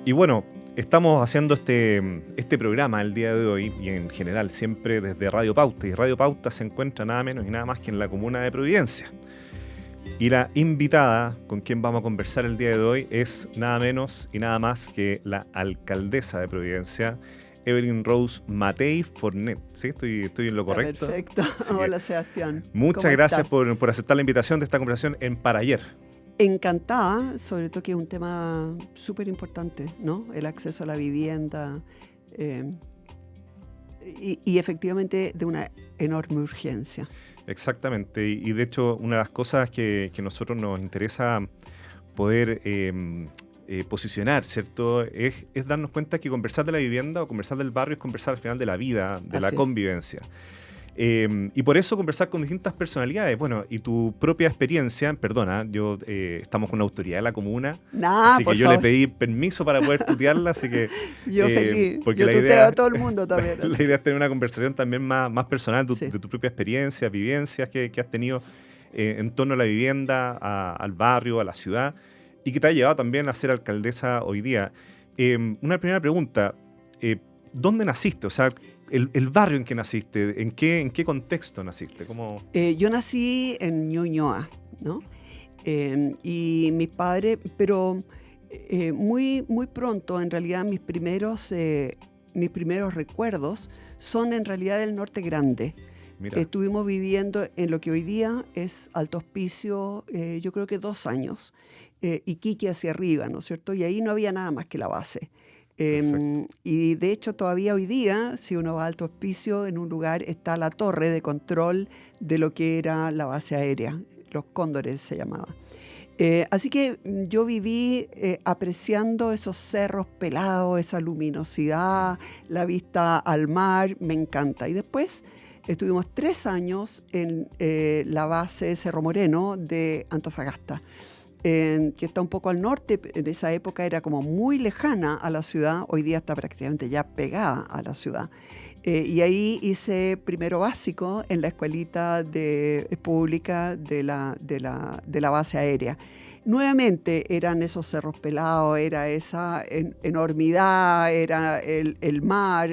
Y bueno, estamos haciendo este programa el día de hoy y en general siempre desde Radio Pauta. Y Radio Pauta se encuentra nada menos y nada más que en la comuna de Providencia. Y la invitada con quien vamos a conversar el día de hoy es nada menos y nada más que la alcaldesa de Providencia, Evelyn Rose Matei Fornet. ¿Sí? ¿Estoy en lo correcto? Perfecto. Hola, Sebastián. Muchas gracias por aceptar la invitación de esta conversación en Para Ayer. Encantada, sobre todo que es un tema súper importante, ¿no? El acceso a la vivienda y efectivamente de una enorme urgencia. Exactamente, y de hecho una de las cosas que a nosotros nos interesa poder posicionar, ¿cierto? Es darnos cuenta que conversar de la vivienda o conversar del barrio es conversar al final de la vida, de la convivencia. Y por eso conversar con distintas personalidades, bueno, y tu propia experiencia, perdona, estamos con la autoridad de la comuna, así que yo le pedí permiso para poder tutearla, así que... Yo feliz, porque yo la tuteo idea, a todo el mundo también. La idea es tener una conversación también más personal Sí. de tu propia experiencia, vivencias que has tenido en torno a la vivienda, al barrio, a la ciudad, y que te ha llevado también a ser alcaldesa hoy día. Una primera pregunta, ¿dónde naciste? O sea, el barrio en que naciste, ¿en qué contexto naciste? ¿Cómo? Yo nací en Ñuñoa, ¿no? Y mis padres, pero muy pronto, en realidad, mis primeros recuerdos son en realidad del Norte Grande. Mira. Estuvimos viviendo en lo que hoy día es Alto Hospicio, yo creo que 2 años, Iquique hacia arriba, ¿no es cierto? Y ahí no había nada más que la base. Y de hecho todavía hoy día, si uno va a Alto Hospicio, en un lugar está la torre de control de lo que era la base aérea, los Cóndores se llamaba. Así que yo viví apreciando esos cerros pelados, esa luminosidad, la vista al mar, me encanta. Y después estuvimos 3 años en la base Cerro Moreno de Antofagasta, que está un poco al norte. En esa época era como muy lejana a la ciudad, hoy día está prácticamente ya pegada a la ciudad. Y ahí hice primero básico en la escuelita pública de la base aérea. Nuevamente eran esos cerros pelados, era esa enormidad, era el mar.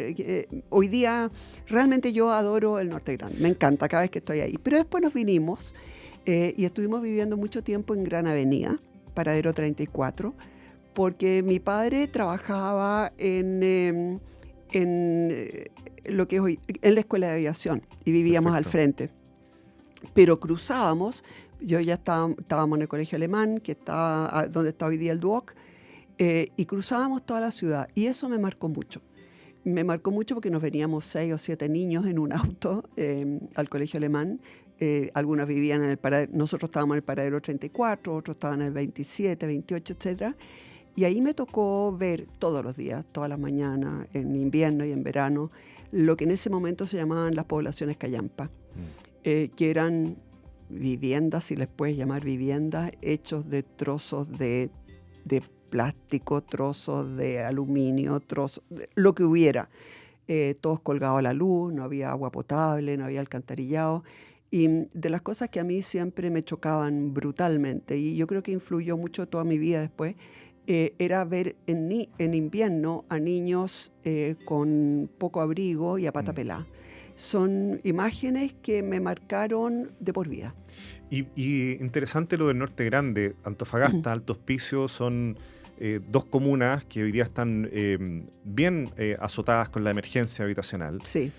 Hoy día realmente yo adoro el Norte Grande, me encanta cada vez que estoy ahí. Pero después nos vinimos y estuvimos viviendo mucho tiempo en Gran Avenida, Paradero 34, porque mi padre trabajaba en lo que es hoy, en la escuela de aviación, y vivíamos Perfecto. al frente. Pero cruzábamos, yo ya estábamos en el colegio alemán, que está donde está hoy día el Duoc, y cruzábamos toda la ciudad, y eso me marcó mucho. Me marcó mucho porque nos veníamos 6 o 7 niños en un auto al colegio alemán. Algunos vivían en el paradero, nosotros estábamos en el paradero 34, otros estaban en el 27, 28, etc. Y ahí me tocó ver todos los días, todas las mañanas, en invierno y en verano, lo que en ese momento se llamaban las poblaciones callampa, que eran viviendas, si les puedes llamar viviendas, hechos de trozos de plástico, trozos de aluminio, trozos, lo que hubiera. Todos colgados a la luz, no había agua potable, no había alcantarillado. Y de las cosas que a mí siempre me chocaban brutalmente, y yo creo que influyó mucho toda mi vida después, era ver en invierno a niños con poco abrigo y a pata pelada. Son imágenes que me marcaron de por vida. Y interesante lo del Norte Grande. Antofagasta, Alto Hospicio son 2 comunas que hoy día están bien azotadas con la emergencia habitacional. Sí.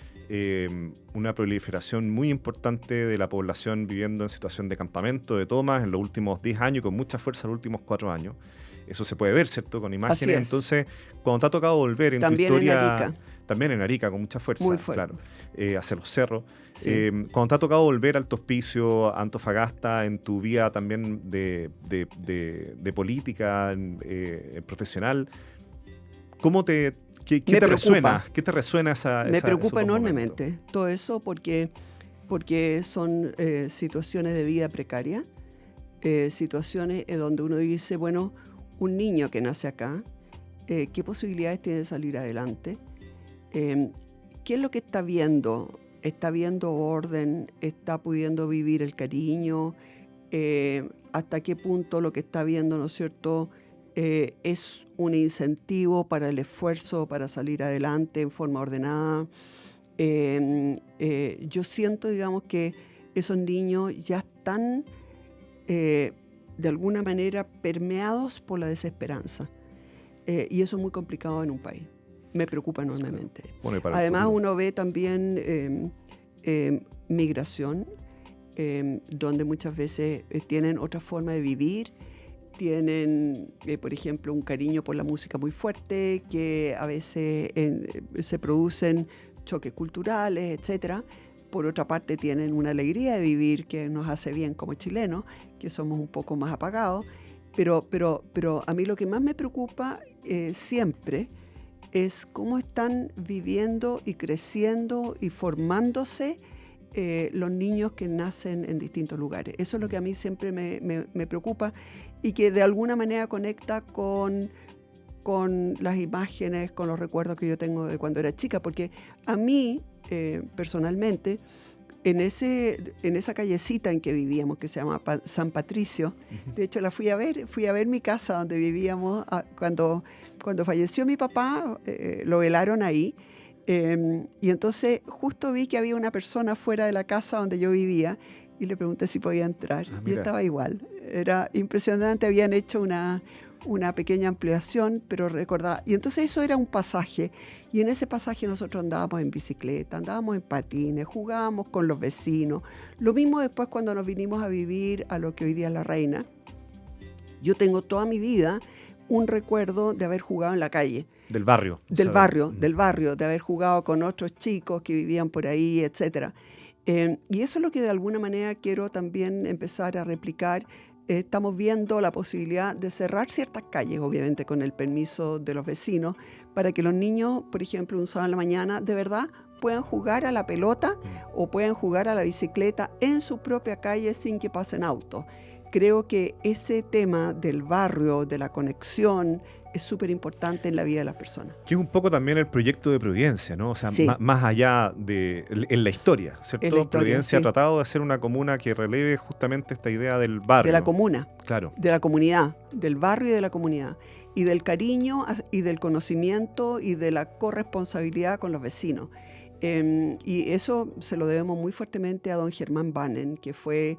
Una proliferación muy importante de la población viviendo en situación de campamento, de tomas en los últimos 10 años y con mucha fuerza en los últimos 4 años. Eso se puede ver, ¿cierto? Con imágenes. Así es. Entonces, cuando te ha tocado volver en También tu historia... en Arica. También en Arica, con mucha fuerza, Muy fuerte. claro. Hacia los cerros. Sí. Cuando te ha tocado volver al Alto Hospicio, a Antofagasta, en tu vida también de política profesional, ¿qué te resuena? ¿Qué te resuena Me preocupa esos enormemente momentos? todo eso porque son situaciones de vida precaria, situaciones donde uno dice, bueno, un niño que nace acá, ¿qué posibilidades tiene de salir adelante? ¿Qué es lo que está viendo? ¿Está viendo orden? ¿Está pudiendo vivir el cariño? ¿Hasta qué punto lo que está viendo, ¿no es cierto?, es un incentivo para el esfuerzo, para salir adelante en forma ordenada. Yo siento, digamos, que esos niños ya están de alguna manera permeados por la desesperanza. Y eso es muy complicado en un país. Me preocupa enormemente. Bueno, además, uno ve también migración, donde muchas veces tienen otra forma de vivir, tienen, por ejemplo, un cariño por la música muy fuerte, que a veces se producen choques culturales, etcétera. Por otra parte, tienen una alegría de vivir que nos hace bien como chilenos, que somos un poco más apagados. Pero a mí lo que más me preocupa siempre es cómo están viviendo y creciendo y formándose los niños que nacen en distintos lugares. Eso es lo que a mí siempre me preocupa y que de alguna manera conecta con las imágenes, con los recuerdos que yo tengo de cuando era chica, porque a mí, personalmente, en esa callecita en que vivíamos, que se llama San Patricio, de hecho la fui a ver mi casa donde vivíamos cuando falleció mi papá, lo velaron ahí, y entonces justo vi que había una persona fuera de la casa donde yo vivía y le pregunté si podía entrar, y estaba igual. Era impresionante, habían hecho una pequeña ampliación, pero recordaba. Y entonces eso era un pasaje, y en ese pasaje nosotros andábamos en bicicleta, andábamos en patines, jugábamos con los vecinos. Lo mismo después cuando nos vinimos a vivir a lo que hoy día es La Reina. Yo tengo toda mi vida un recuerdo de haber jugado en la calle. Del barrio. Del barrio, de haber jugado con otros chicos que vivían por ahí, etcétera. Y eso es lo que de alguna manera quiero también empezar a replicar. Estamos viendo la posibilidad de cerrar ciertas calles, obviamente con el permiso de los vecinos, para que los niños, por ejemplo, un sábado en la mañana, de verdad puedan jugar a la pelota o puedan jugar a la bicicleta en su propia calle sin que pasen autos. Creo que ese tema del barrio, de la conexión, es súper importante en la vida de las personas. Que es un poco también el proyecto de Providencia, ¿no? O sea, sí. Más allá en la historia, ¿cierto? En la historia, Providencia sí. Ha tratado de hacer una comuna que releve justamente esta idea del barrio. De la comuna. Claro. De la comunidad, del barrio y de la comunidad. Y del cariño y del conocimiento y de la corresponsabilidad con los vecinos. Y eso se lo debemos muy fuertemente a don Germán Bannen, que fue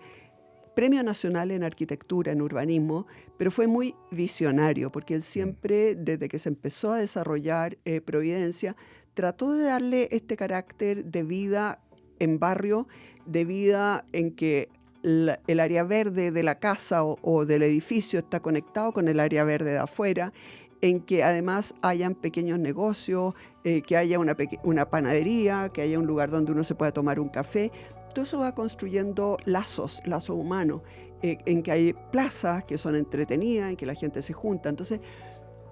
Premio Nacional en Arquitectura, en Urbanismo, pero fue muy visionario, porque él siempre, desde que se empezó a desarrollar Providencia, trató de darle este carácter de vida en barrio, de vida en que el área verde de la casa o del edificio está conectado con el área verde de afuera, en que además hayan pequeños negocios, que haya una panadería, que haya un lugar donde uno se pueda tomar un café. Todo eso va construyendo lazos humanos, en que hay plazas que son entretenidas, en que la gente se junta. Entonces,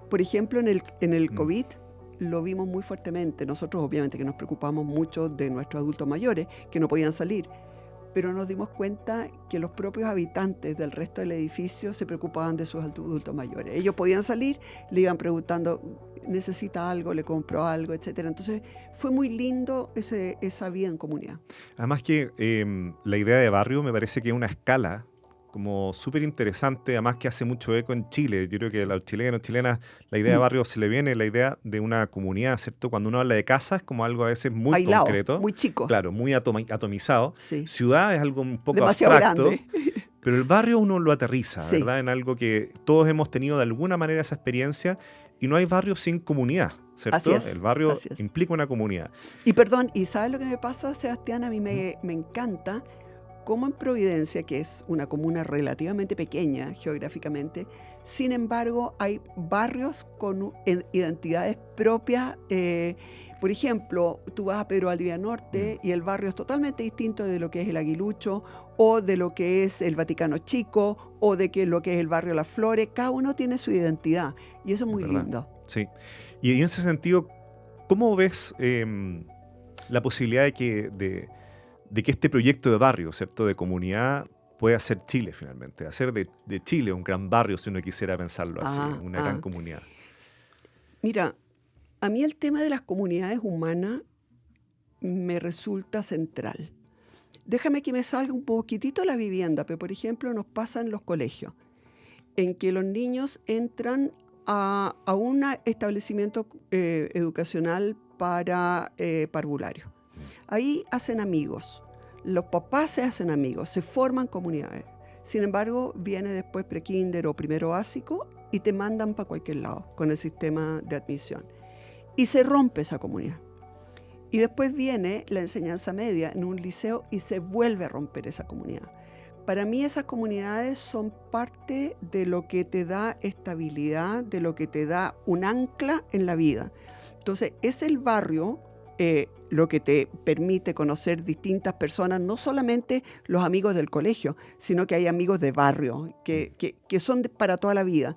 por ejemplo, en el COVID lo vimos muy fuertemente. Nosotros obviamente que nos preocupamos mucho de nuestros adultos mayores que no podían salir, pero nos dimos cuenta que los propios habitantes del resto del edificio se preocupaban de sus adultos mayores. Ellos podían salir, le iban preguntando, necesita algo, le compro algo, etcétera. Entonces fue muy lindo esa vida en comunidad. Además que la idea de barrio me parece que es una escala como súper interesante, además que hace mucho eco en Chile. Yo creo que a los chilenos, chilenas, la idea de barrio se le viene la idea de una comunidad, ¿cierto? Cuando uno habla de casa es como algo a veces muy aislado, concreto. muy chico. Claro, muy atomizado. Sí. Ciudad es algo un poco demasiado abstracto. Grande. Pero el barrio uno lo aterriza, sí. ¿verdad? En algo que todos hemos tenido de alguna manera esa experiencia, y no hay barrio sin comunidad, ¿cierto? Así es, el barrio implica una comunidad. Y ¿sabes lo que me pasa, Sebastián? A mí me encanta cómo en Providencia, que es una comuna relativamente pequeña geográficamente, sin embargo hay barrios con identidades propias. Por ejemplo, tú vas a Pedro Valdivia Norte y el barrio es totalmente distinto de lo que es el Aguilucho o de lo que es el Vaticano Chico o de lo que es el barrio Las Flores. Cada uno tiene su identidad y eso es muy lindo. Sí. Y en ese sentido, ¿cómo ves la posibilidad de que este proyecto de barrio, ¿cierto?, de comunidad, pueda ser Chile finalmente? Hacer de Chile un gran barrio, si uno quisiera pensarlo así, una gran comunidad. Mira, a mí el tema de las comunidades humanas me resulta central. Déjame que me salga un poquitito la vivienda, pero por ejemplo nos pasa en los colegios. en que los niños entran a un establecimiento educacional para parvularios. Ahí hacen amigos, los papás se hacen amigos, se forman comunidades. Sin embargo, viene después prekinder o primero básico y te mandan para cualquier lado con el sistema de admisión. Y se rompe esa comunidad. Y después viene la enseñanza media en un liceo y se vuelve a romper esa comunidad. Para mí esas comunidades son parte de lo que te da estabilidad, de lo que te da un ancla en la vida. Entonces, es el barrio lo que te permite conocer distintas personas, no solamente los amigos del colegio, sino que hay amigos de barrio que son para toda la vida.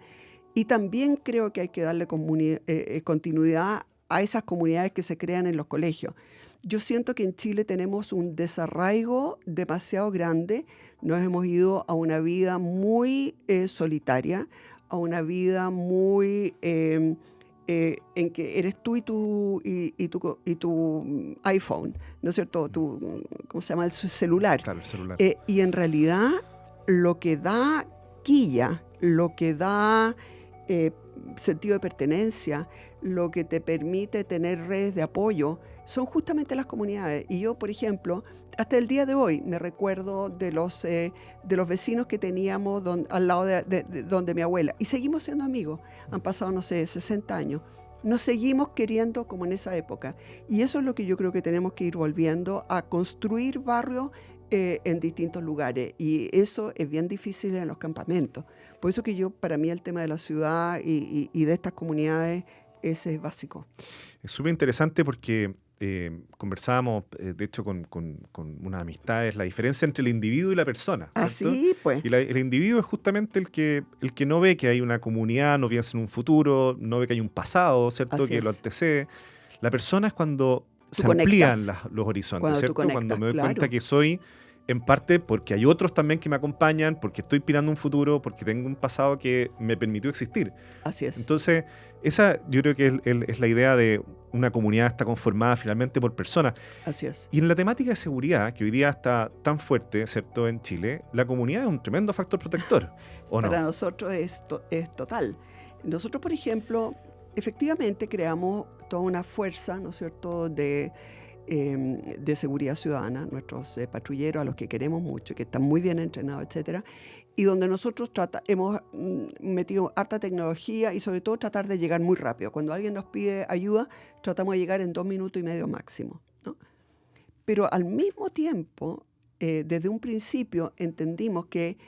Y también creo que hay que darle continuidad a esas comunidades que se crean en los colegios. Yo siento que en Chile tenemos un desarraigo demasiado grande. Nos hemos ido a una vida muy solitaria, a una vida muy en que eres tú y tu iPhone, ¿no es cierto? ¿Cómo se llama? El celular. Claro, el celular. Y en realidad lo que da quilla, lo que da sentido de pertenencia, lo que te permite tener redes de apoyo, son justamente las comunidades. Y yo, por ejemplo, hasta el día de hoy me recuerdo de los vecinos que teníamos al lado de donde mi abuela. Y seguimos siendo amigos. Han pasado, no sé, 60 años. Nos seguimos queriendo como en esa época. Y eso es lo que yo creo que tenemos que ir volviendo a construir barrios en distintos lugares. Y eso es bien difícil en los campamentos. Por eso que para mí el tema de la ciudad y de estas comunidades, ese es básico. Es súper interesante porque conversábamos, de hecho, con unas amistades, la diferencia entre el individuo y la persona. Así, pues. Y el individuo es justamente el que no ve que hay una comunidad, no piensa en un futuro, no ve que hay un pasado, ¿cierto? Así que es. lo antecede. La persona es cuando se conectas. amplían los horizontes, Cuando ¿cierto? tú conectas, Cuando me doy claro. cuenta que soy, en parte, porque hay otros también que me acompañan, porque estoy pirando un futuro, porque tengo un pasado que me permitió existir. Así es. Entonces, esa yo creo que es la idea de una comunidad está conformada finalmente por personas. Así es. Y en la temática de seguridad, que hoy día está tan fuerte, ¿cierto?, en Chile, la comunidad es un tremendo factor protector, ¿o no? Para nosotros es total. Nosotros, por ejemplo, efectivamente creamos toda una fuerza, ¿no es cierto?, de seguridad ciudadana, nuestros patrulleros a los que queremos mucho, que están muy bien entrenados, etcétera, y donde nosotros hemos metido harta tecnología y sobre todo tratar de llegar muy rápido. Cuando alguien nos pide ayuda, tratamos de llegar en 2 minutos y medio máximo, ¿no? Pero al mismo tiempo, desde un principio entendimos que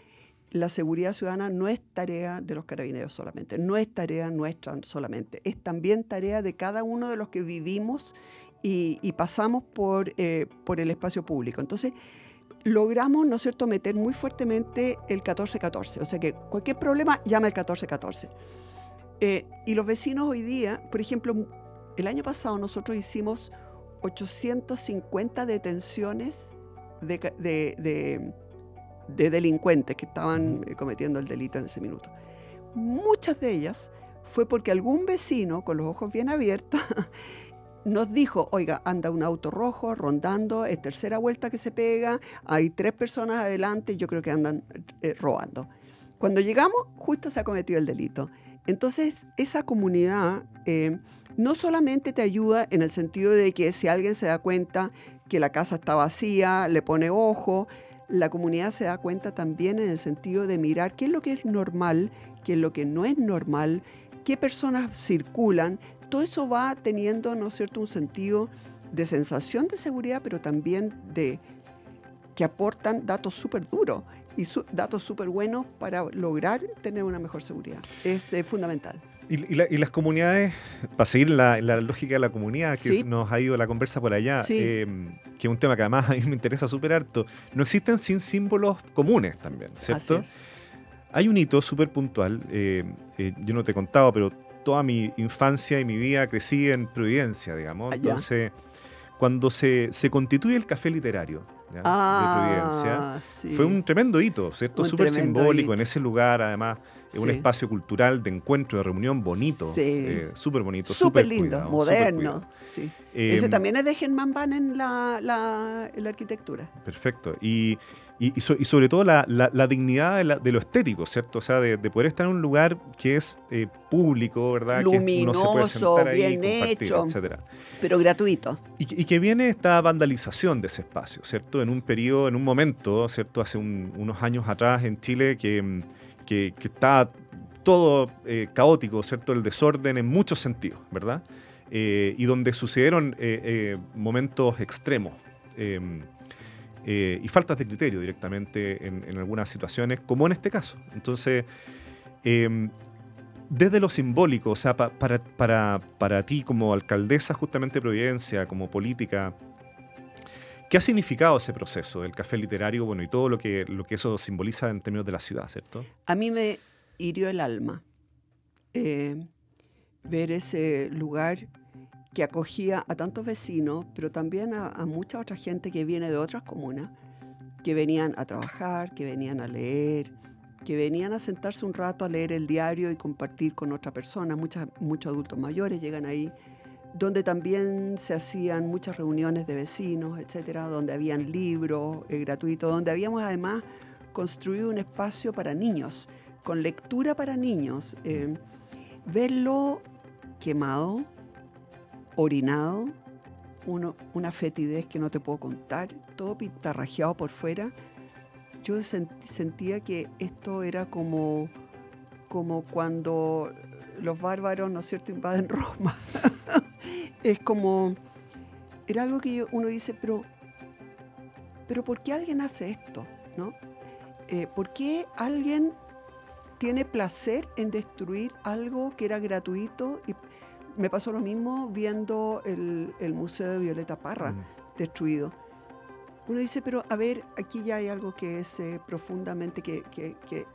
la seguridad ciudadana no es tarea de los carabineros solamente, no es tarea nuestra solamente, es también tarea de cada uno de los que vivimos y pasamos por el espacio público. Entonces, logramos, ¿no es cierto?, meter muy fuertemente el 1414. O sea que cualquier problema, llama el 1414. Y los vecinos hoy día, por ejemplo, el año pasado nosotros hicimos 850 detenciones de delincuentes que estaban cometiendo el delito en ese minuto. Muchas de ellas fue porque algún vecino, con los ojos bien abiertos, nos dijo, oiga, anda un auto rojo rondando, es tercera vuelta que se pega, hay 3 personas adelante y yo creo que andan robando. Cuando llegamos, justo se ha cometido el delito. Entonces, esa comunidad no solamente te ayuda en el sentido de que si alguien se da cuenta que la casa está vacía, le pone ojo, la comunidad se da cuenta también en el sentido de mirar qué es lo que es normal, qué es lo que no es normal, qué personas circulan. Todo eso va teniendo, ¿no es cierto?, un sentido de sensación de seguridad, pero también que aportan datos súper duros y datos súper buenos para lograr tener una mejor seguridad. Es fundamental. Y las comunidades, para seguir la lógica de la comunidad, que sí. Nos ha ido la conversa por allá, sí. Que es un tema que además a mí me interesa súper harto, no existen sin símbolos comunes también, ¿cierto? Así es. Hay un hito súper puntual, yo no te he contado, pero toda mi infancia y mi vida crecí en Providencia, digamos. Entonces, cuando se constituye el café literario, ¿ya?, de Providencia, sí. fue un tremendo hito, ¿cierto? Súper simbólico en ese lugar, además, un espacio cultural de encuentro, de reunión bonito, súper bonito, súper lindo, cuidado, moderno. Sí. Ese también es de Germán Van en la arquitectura. Perfecto. Y y sobre todo la dignidad de lo estético, ¿cierto? O sea, de poder estar en un lugar que es público, ¿verdad? Que uno se puede Luminoso, sentar ahí y bien compartir, hecho, etcétera. pero gratuito. Y que viene esta vandalización de ese espacio, ¿cierto? En un periodo, en un momento, ¿cierto? Hace unos años atrás en Chile que está todo caótico, ¿cierto? El desorden en muchos sentidos, ¿verdad? Y donde sucedieron momentos extremos. Y faltas de criterio directamente en algunas situaciones, como en este caso. Entonces, desde lo simbólico, o sea, para ti como alcaldesa justamente de Providencia, como política, ¿qué ha significado ese proceso del café literario, bueno, y todo lo que eso simboliza en términos de la ciudad, ¿cierto? A mí me hirió el alma ver ese lugar que acogía a tantos vecinos, pero también a mucha otra gente que viene de otras comunas, que venían a trabajar, que venían a leer, que venían a sentarse un rato a leer el diario y compartir con otra persona. Muchos adultos mayores llegan ahí, donde también se hacían muchas reuniones de vecinos, etcétera, donde habían libros gratuitos, donde habíamos además construido un espacio para niños, con lectura para niños. Verlo quemado, orinado, una fetidez que no te puedo contar, todo pintarrajeado por fuera. Yo sentía que esto era como cuando los bárbaros, ¿no es cierto?, invaden Roma. Es como, era algo que uno dice, pero ¿por qué alguien hace esto? ¿No? ¿Por qué alguien tiene placer en destruir algo que era gratuito? Y me pasó lo mismo viendo el Museo de Violeta Parra destruido. Uno dice, pero a ver, aquí ya hay algo que es profundamente, que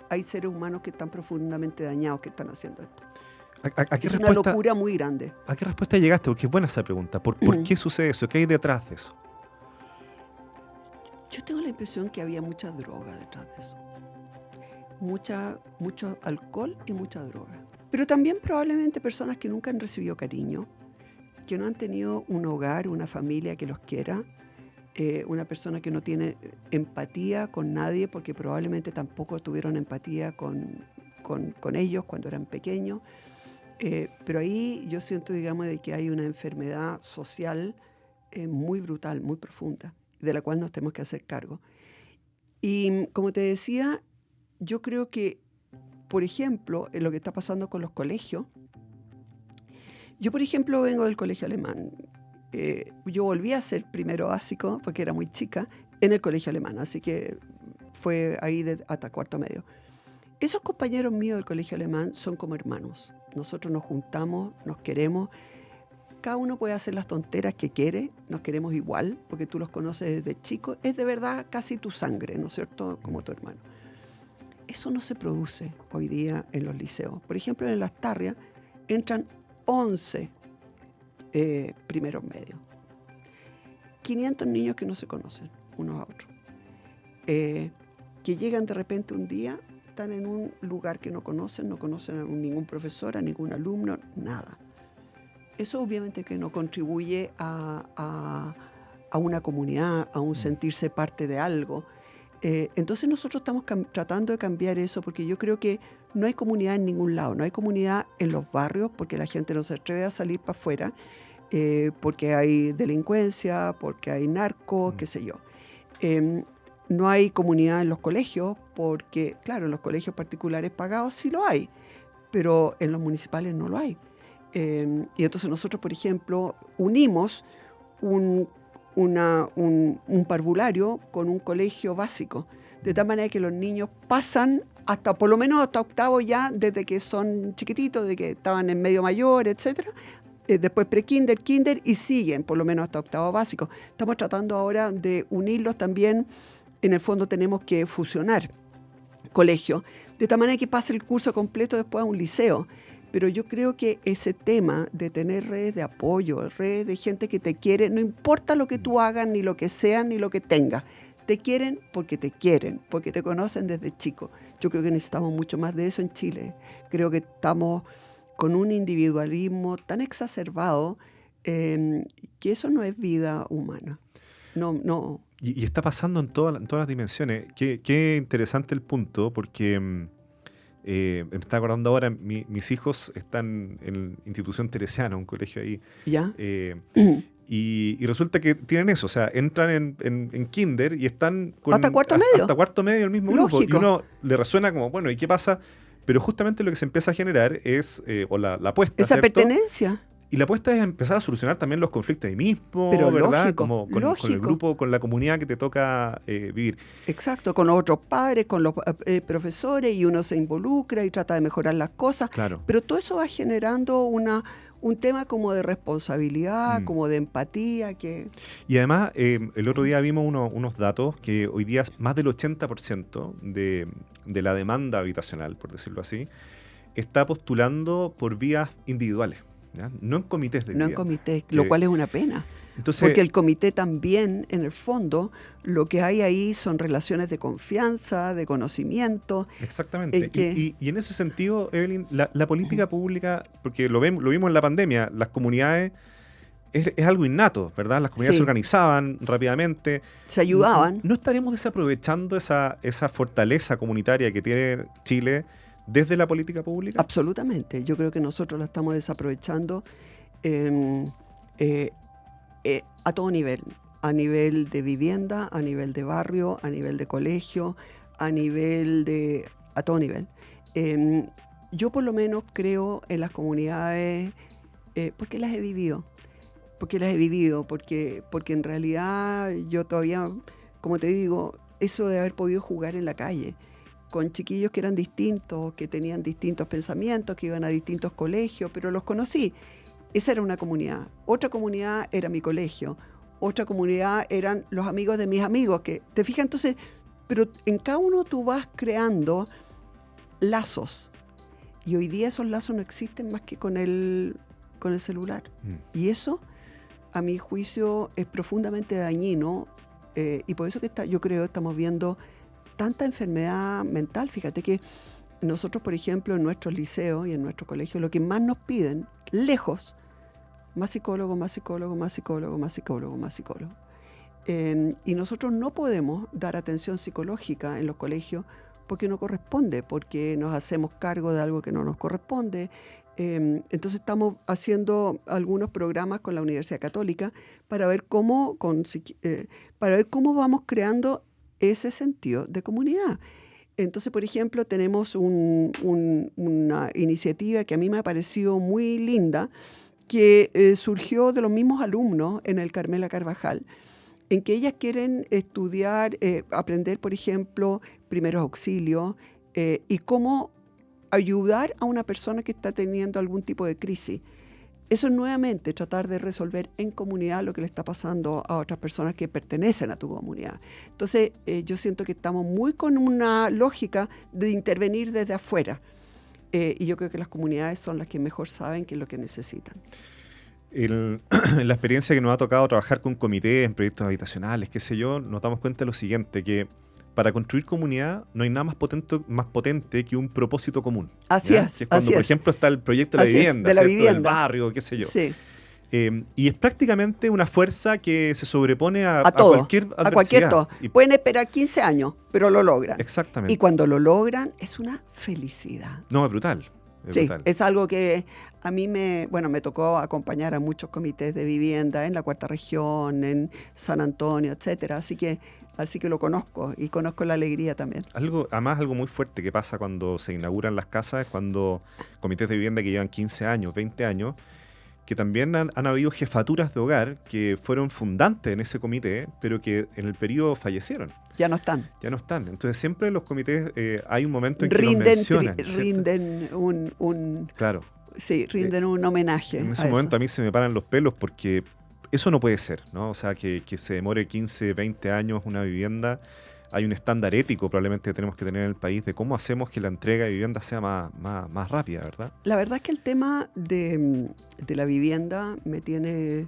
hay seres humanos que están profundamente dañados que están haciendo esto. ¿A qué es una locura muy grande. ¿A qué respuesta llegaste? Porque es buena esa pregunta. ¿Por qué sucede eso? ¿Qué hay detrás de eso? Yo tengo la impresión que había mucha droga detrás de eso. Mucho alcohol y mucha droga. Pero también probablemente personas que nunca han recibido cariño, que no han tenido un hogar, una familia que los quiera, una persona que no tiene empatía con nadie porque probablemente tampoco tuvieron empatía con ellos cuando eran pequeños. Pero ahí yo siento, digamos, de que hay una enfermedad social muy brutal, muy profunda, de la cual nos tenemos que hacer cargo. Y como te decía, yo creo que, por ejemplo, en lo que está pasando con los colegios, yo, por ejemplo, vengo del colegio alemán. Yo volví a ser primero básico, porque era muy chica, en el colegio alemán, así que fue ahí hasta cuarto medio. Esos compañeros míos del colegio alemán son como hermanos. Nosotros nos juntamos, nos queremos. Cada uno puede hacer las tonteras que quiere, nos queremos igual, porque tú los conoces desde chicos. Es de verdad casi tu sangre, ¿no es cierto?, como tu hermano. Eso no se produce hoy día en los liceos. Por ejemplo, en Las Tarrias entran 11 primeros medios. 500 niños que no se conocen unos a otros. Que llegan de repente un día, están en un lugar que no conocen a ningún profesor, a ningún alumno, nada. Eso obviamente que no contribuye a una comunidad, a un sentirse parte de algo. Entonces nosotros estamos tratando de cambiar eso, porque yo creo que no hay comunidad en ningún lado. No hay comunidad en los barrios porque la gente no se atreve a salir para afuera, porque hay delincuencia, porque hay narcos, qué sé yo. No hay comunidad en los colegios porque, claro, en los colegios particulares pagados sí lo hay, pero en los municipales no lo hay. Y entonces nosotros, por ejemplo, unimos un parvulario con un colegio básico, de tal manera que los niños pasan hasta, por lo menos hasta octavo ya, desde que son chiquititos, de que estaban en medio mayor, etcétera, después pre-kinder, kinder, y siguen por lo menos hasta octavo básico. Estamos tratando ahora de unirlos también. En el fondo tenemos que fusionar colegios, de tal manera que pase el curso completo después a un liceo. Pero yo creo que ese tema de tener redes de apoyo, redes de gente que te quiere, no importa lo que tú hagas, ni lo que seas, ni lo que tengas, te quieren, porque te conocen desde chico. Yo creo que necesitamos mucho más de eso en Chile. Creo que estamos con un individualismo tan exacerbado que eso no es vida humana. No, Y está pasando en todas las dimensiones. Qué interesante el punto, porque me está acordando ahora, mis hijos están en institución teresiana, un colegio ahí. ¿Ya? Y resulta que tienen eso, o sea, entran en kinder y están ¿Hasta cuarto medio? hasta cuarto medio el mismo grupo. Lógico. Y uno le resuena como, bueno, ¿y qué pasa? Pero justamente lo que se empieza a generar es, o la apuesta, Esa ¿cierto? pertenencia. Y la apuesta es empezar a solucionar también los conflictos ahí mismo, Pero ¿verdad? lógico, Como con el grupo, con la comunidad que te toca vivir. Exacto, con los otros padres, con los profesores, y uno se involucra y trata de mejorar las cosas. Claro. Pero todo eso va generando un tema como de responsabilidad, como de empatía. Y además, el otro día vimos unos datos que hoy día más del 80% de la demanda habitacional, por decirlo así, está postulando por vías individuales. ¿Ya? No en comités de No en vivienda. comités, lo cual es una pena. Entonces, Porque el comité también, en el fondo, lo que hay ahí son relaciones de confianza, de conocimiento. exactamente. Y en ese sentido, Evelyn, la política pública, porque lo vimos en la pandemia, las comunidades es algo innato, ¿verdad? Las comunidades Sí. se organizaban rápidamente. Se ayudaban. ¿No estaremos desaprovechando esa fortaleza comunitaria que tiene Chile desde la política pública? Absolutamente. Yo creo que nosotros la estamos desaprovechando a todo nivel. A nivel de vivienda, a nivel de barrio, a nivel de colegio, a todo nivel. Yo por lo menos creo en las comunidades porque las he vivido. Porque en realidad yo todavía, como te digo, eso de haber podido jugar en la calle con chiquillos que eran distintos, que tenían distintos pensamientos, que iban a distintos colegios, pero los conocí. Esa era una comunidad. Otra comunidad era mi colegio. Otra comunidad eran los amigos de mis amigos. Que, ¿te fijas? Entonces, pero en cada uno tú vas creando lazos. Y hoy día esos lazos no existen más que con el celular. Y eso, a mi juicio, es profundamente dañino. Y por eso que yo creo que estamos viendo tanta enfermedad mental. Fíjate que nosotros, por ejemplo, en nuestros liceos y en nuestros colegios, lo que más nos piden, lejos, más psicólogo, más psicólogo, más psicólogo, más psicólogo, más psicólogo. Y nosotros no podemos dar atención psicológica en los colegios porque no corresponde, porque nos hacemos cargo de algo que no nos corresponde. Entonces estamos haciendo algunos programas con la Universidad Católica para ver cómo vamos creando ese sentido de comunidad. Entonces, por ejemplo, tenemos una iniciativa que a mí me ha parecido muy linda, que surgió de los mismos alumnos en el Carmela Carvajal, en que ellas quieren estudiar, aprender, por ejemplo, primeros auxilios y cómo ayudar a una persona que está teniendo algún tipo de crisis. Eso es nuevamente tratar de resolver en comunidad lo que le está pasando a otras personas que pertenecen a tu comunidad. Entonces, yo siento que estamos muy con una lógica de intervenir desde afuera. Y yo creo que las comunidades son las que mejor saben qué es lo que necesitan. La experiencia que nos ha tocado trabajar con comités en proyectos habitacionales, qué sé yo, nos damos cuenta de lo siguiente, que para construir comunidad no hay nada más potente que un propósito común. Así ¿ya? es. Que es cuando, por ejemplo, está el proyecto de la vivienda, de la ¿cierto? vivienda. Del barrio, qué sé yo. Sí. Y es prácticamente una fuerza que se sobrepone a todo, cualquier adversidad. A cualquier todo. Pueden esperar 15 años, pero lo logran. Exactamente. Y cuando lo logran, es una felicidad. No, es brutal. Es algo que a mí me tocó acompañar a muchos comités de vivienda en la Cuarta Región, en San Antonio, etcétera. Así que lo conozco y conozco la alegría también. Además, algo muy fuerte que pasa cuando se inauguran las casas es cuando comités de vivienda que llevan 15 años, 20 años, que también han habido jefaturas de hogar que fueron fundantes en ese comité, pero que en el periodo fallecieron. Ya no están. Entonces siempre en los comités hay un momento en que los mencionan. Rinden Claro. Sí, rinden un homenaje. En ese momento a mí se me paran los pelos porque eso no puede ser, ¿no? O sea, que se demore 15, 20 años una vivienda. Hay un estándar ético probablemente que tenemos que tener en el país de cómo hacemos que la entrega de vivienda sea más rápida, ¿verdad? La verdad es que el tema de la vivienda me tiene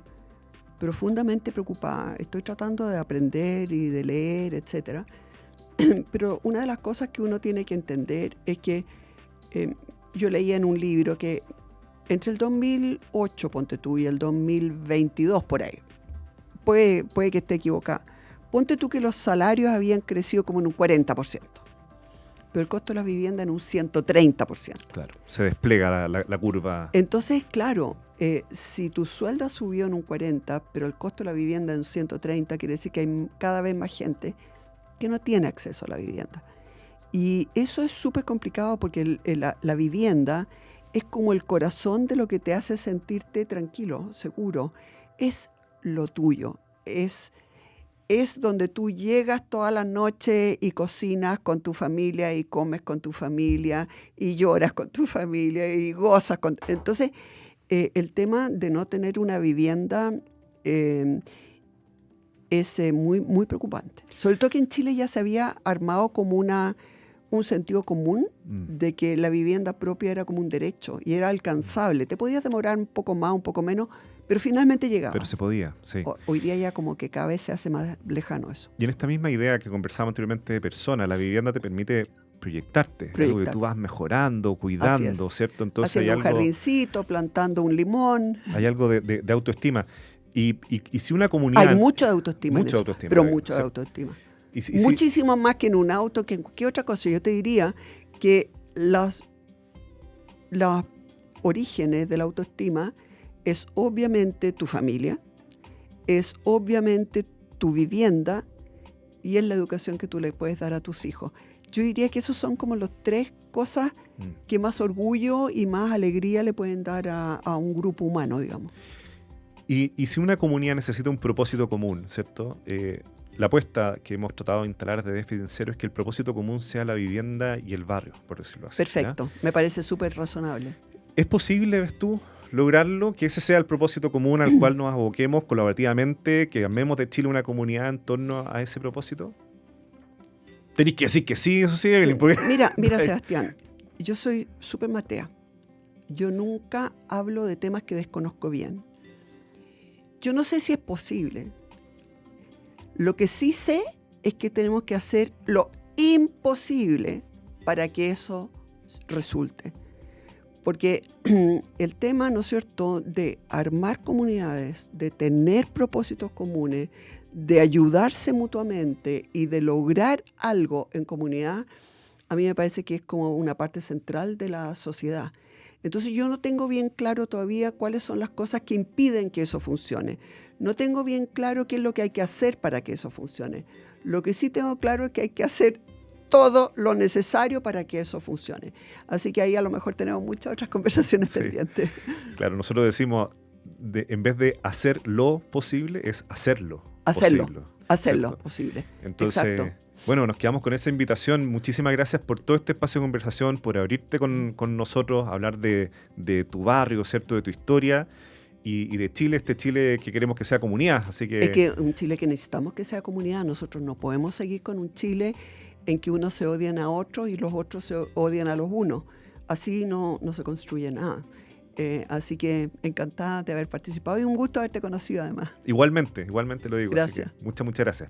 profundamente preocupada. Estoy tratando de aprender y de leer, etcétera. Pero una de las cosas que uno tiene que entender es que yo leía en un libro que entre el 2008, ponte tú, y el 2022, por ahí, puede que esté equivocada, ponte tú que los salarios habían crecido como en un 40%, pero el costo de la vivienda en un 130%. Claro, se despliega la curva. Entonces, claro, si tu sueldo ha subido en un 40%, pero el costo de la vivienda en un 130%, quiere decir que hay cada vez más gente que no tiene acceso a la vivienda. Y eso es súper complicado porque la vivienda es como el corazón de lo que te hace sentirte tranquilo, seguro. Es lo tuyo, es donde tú llegas toda la noche y cocinas con tu familia y comes con tu familia y lloras con tu familia y gozas con... Entonces, el tema de no tener una vivienda es muy, muy preocupante. Sobre todo que en Chile ya se había armado como un sentido común de que la vivienda propia era como un derecho y era alcanzable. Te podías demorar un poco más, un poco menos, pero finalmente llegabas. Pero se podía, sí. Hoy día ya como que cada vez se hace más lejano eso. Y en esta misma idea que conversábamos anteriormente de persona, la vivienda te permite proyectarte. Algo que tú vas mejorando, cuidando, ¿cierto? Entonces haciendo un jardíncito, plantando un limón. Hay algo de autoestima. Y si una comunidad... Hay mucho de autoestima. Mucho de autoestima. Pero mucho de autoestima. Muchísimo más que en un auto, que en cualquier otra cosa. Yo te diría que los orígenes de la autoestima es obviamente tu familia, es obviamente tu vivienda y es la educación que tú le puedes dar a tus hijos. Yo diría que esos son como las tres cosas que más orgullo y más alegría le pueden dar a un grupo humano, digamos. Y si una comunidad necesita un propósito común, ¿cierto? La apuesta que hemos tratado de instalar de Déficit Cero es que el propósito común sea la vivienda y el barrio, por decirlo así. Perfecto, ¿ya? Me parece súper razonable. ¿Es posible, ves tú, lograrlo? Que ese sea el propósito común al cual nos aboquemos colaborativamente, que armemos de Chile una comunidad en torno a ese propósito. Tenéis que decir que sí, eso sí, Evelyn. Porque... Mira, Sebastián, yo soy súper matea. Yo nunca hablo de temas que desconozco bien. Yo no sé si es posible. Lo que sí sé es que tenemos que hacer lo imposible para que eso resulte. Porque el tema, ¿no es cierto?, de armar comunidades, de tener propósitos comunes, de ayudarse mutuamente y de lograr algo en comunidad, a mí me parece que es como una parte central de la sociedad. Entonces yo no tengo bien claro todavía cuáles son las cosas que impiden que eso funcione. No tengo bien claro qué es lo que hay que hacer para que eso funcione. Lo que sí tengo claro es que hay que hacer todo lo necesario para que eso funcione. Así que ahí a lo mejor tenemos muchas otras conversaciones pendientes. Claro, nosotros decimos, en vez de hacer lo posible, es hacerlo posible. Entonces, exacto. Bueno, nos quedamos con esa invitación. Muchísimas gracias por todo este espacio de conversación, por abrirte con nosotros, hablar de tu barrio, ¿cierto?, de tu historia y de Chile, este Chile que queremos que sea comunidad. Así que... Es que un Chile que necesitamos que sea comunidad. Nosotros no podemos seguir con un Chile en que unos se odian a otros y los otros se odian a los unos. Así no se construye nada. Así que encantada de haber participado y un gusto haberte conocido además. Igualmente lo digo. Gracias. Así que muchas gracias.